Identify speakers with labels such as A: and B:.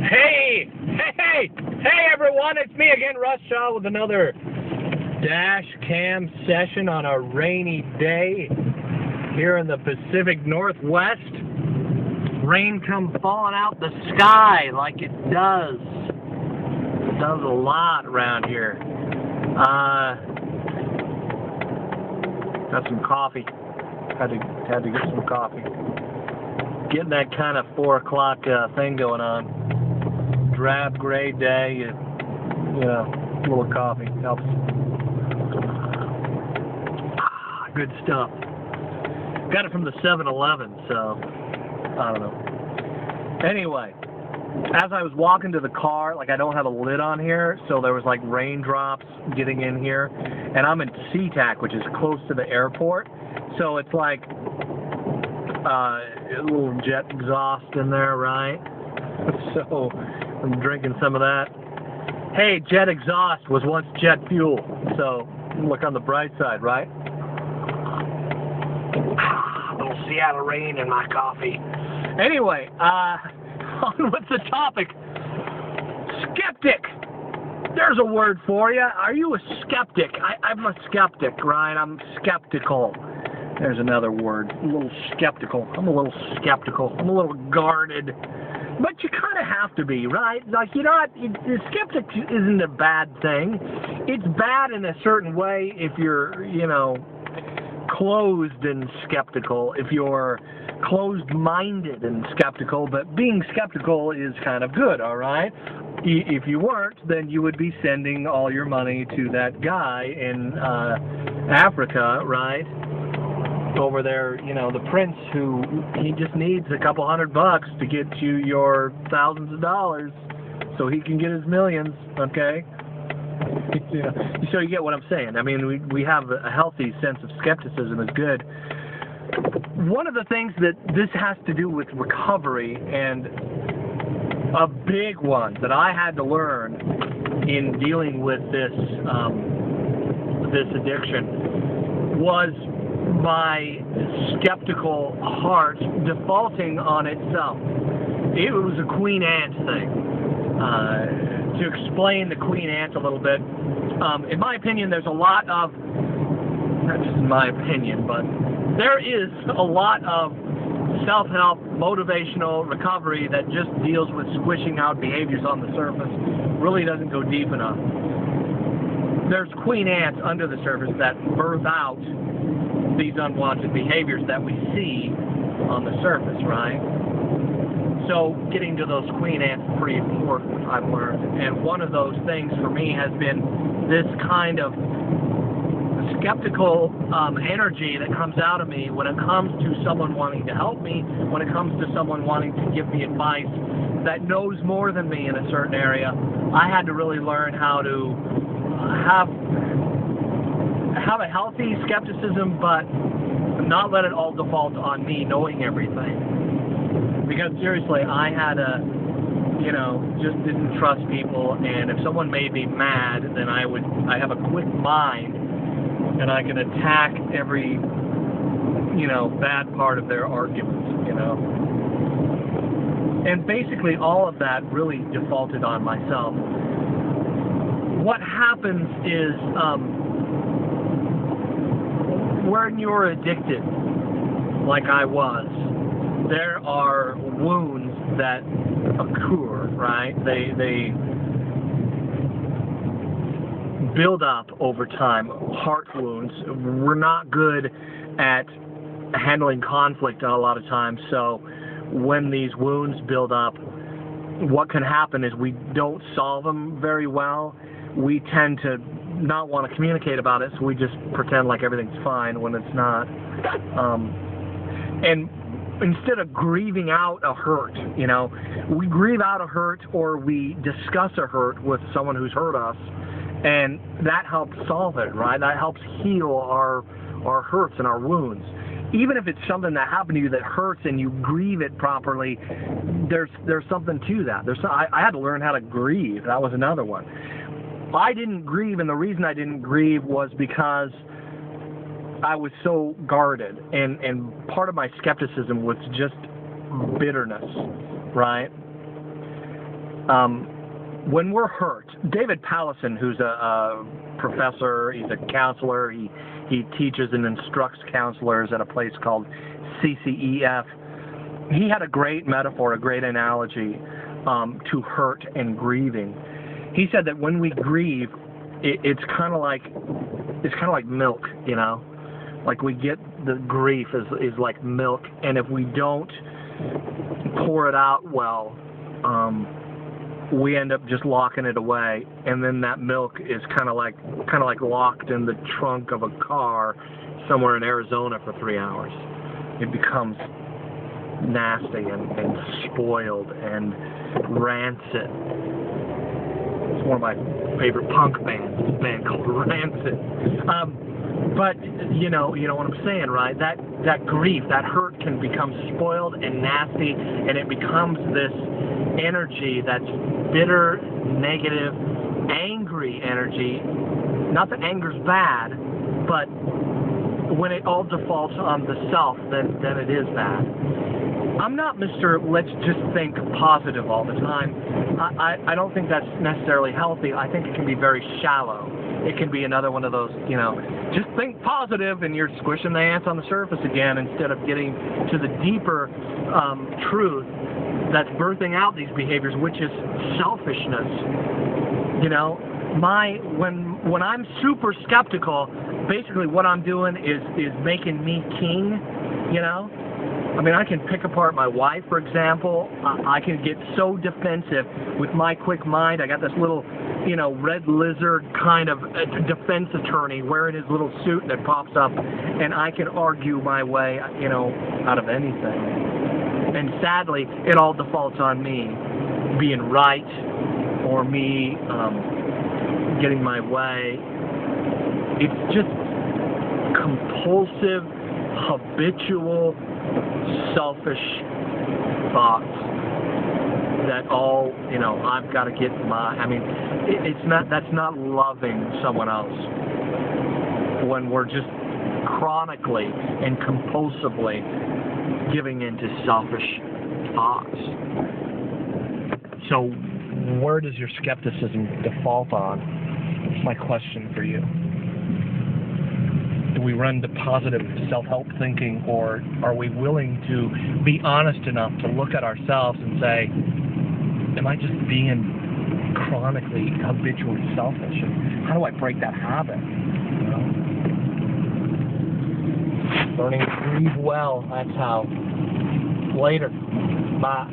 A: Hey everyone, it's me again, Russ Shaw, with another dash cam session on a rainy day here in the Pacific Northwest. Rain comes falling out the sky like it does. It does a lot around here. Got some coffee. Had to get some coffee. Getting that kind of 4 o'clock thing going on. Drab gray day, you know, a little coffee helps. Good stuff. Got it from the 7-Eleven, so I don't know. Anyway, as I was walking to the car, like I don't have a lid on here, so there was like raindrops getting in here, and I'm in SeaTac, which is close to the airport, so it's like a little jet exhaust in there, right? So I'm drinking some of that. Hey, jet exhaust was once jet fuel, so look on the bright side, right? A little Seattle rain in my coffee. Anyway, on with the topic. Skeptic. There's a word for you. Are you a skeptic? I'm a skeptic, right? I'm skeptical. There's another word. A little skeptical. I'm a little skeptical. I'm a little guarded. But you kind of have to be, right? Like, you're not, skeptic isn't a bad thing. It's bad in a certain way if you're, you know, closed and skeptical, if you're closed-minded and skeptical, but being skeptical is kind of good, all right? If you weren't, then you would be sending all your money to that guy in Africa, right? Over there, you know, the prince who, he just needs a couple $100 to get you your thousands of dollars so he can get his millions, okay? Yeah. So you get what I'm saying. I mean, we have a healthy sense of skepticism is good. One of the things that this has to do with recovery, and a big one that I had to learn in dealing with this this addiction, was my skeptical heart defaulting on itself. It was a Queen Ant thing. To explain the Queen Ant a little bit, in my opinion, there's a lot of, not just in my opinion, but there is a lot of self-help, motivational recovery that just deals with squishing out behaviors on the surface, really doesn't go deep enough. There's Queen Ants under the surface that birth out these unwanted behaviors that we see on the surface, right? So getting to those Queen Ants is pretty important, I've learned. And one of those things for me has been this kind of skeptical energy that comes out of me when it comes to someone wanting to help me, when it comes to someone wanting to give me advice that knows more than me in a certain area. I had to really learn how to have a healthy skepticism, but not let it all default on me knowing everything. Because seriously, I had you know, just didn't trust people, and if someone made me mad, then I have a quick mind, and I can attack every, you know, bad part of their argument, you know. And basically all of that really defaulted on myself. What happens is, when you're addicted, like I was, there are wounds that occur, right? They build up over time, heart wounds. We're not good at handling conflict a lot of times, so when these wounds build up, what can happen is we don't solve them very well. We tend to not want to communicate about it, so we just pretend like everything's fine when it's not. And instead of grieving out a hurt, you know, we grieve out a hurt, or we discuss a hurt with someone who's hurt us, and that helps solve it, right? That helps heal our hurts and our wounds. Even if it's something that happened to you that hurts and you grieve it properly, there's something to that. I had to learn how to grieve. That was another one. I didn't grieve, and the reason I didn't grieve was because I was so guarded, and part of my skepticism was just bitterness, right? when we're hurt, David Pallison, who's a professor, he's a counselor, he teaches and instructs counselors at a place called CCEF. He had a great metaphor, a great analogy to hurt and grieving. He said that when we grieve, it's kind of like milk, you know. Like we get the grief is like milk, and if we don't pour it out well, we end up just locking it away, and then that milk is kind of like locked in the trunk of a car somewhere in Arizona for 3 hours. It becomes nasty and spoiled and rancid. It's one of my favorite punk bands. It's a band called Rancid. But you know what I'm saying, right? That grief, that hurt can become spoiled and nasty, and it becomes this energy that's bitter, negative, angry energy. Not that anger's bad, but when it all defaults on the self, then it is bad. I'm not Mr. Let's just think positive all the time. I don't think that's necessarily healthy. I think it can be very shallow. It can be another one of those, you know, just think positive and you're squishing the ants on the surface again instead of getting to the deeper truth that's birthing out these behaviors, which is selfishness. You know, when I'm super skeptical, basically what I'm doing is making me king, you know? I mean, I can pick apart my wife, for example. I can get so defensive with my quick mind. I got this little, you know, red lizard kind of defense attorney wearing his little suit that pops up, and I can argue my way, you know, out of anything. And sadly, it all defaults on me being right or me getting my way. It's just compulsive, habitual, selfish thoughts that all, you know, I've got to get my, I mean, that's not loving someone else when we're just chronically and compulsively giving into selfish thoughts. So where does your skepticism default on? That's my question for you. Do we run to positive self-help thinking, or are we willing to be honest enough to look at ourselves and say, am I just being chronically, habitually selfish? And how do I break that habit? You know? Learning to grieve well, that's how. Later. Bye.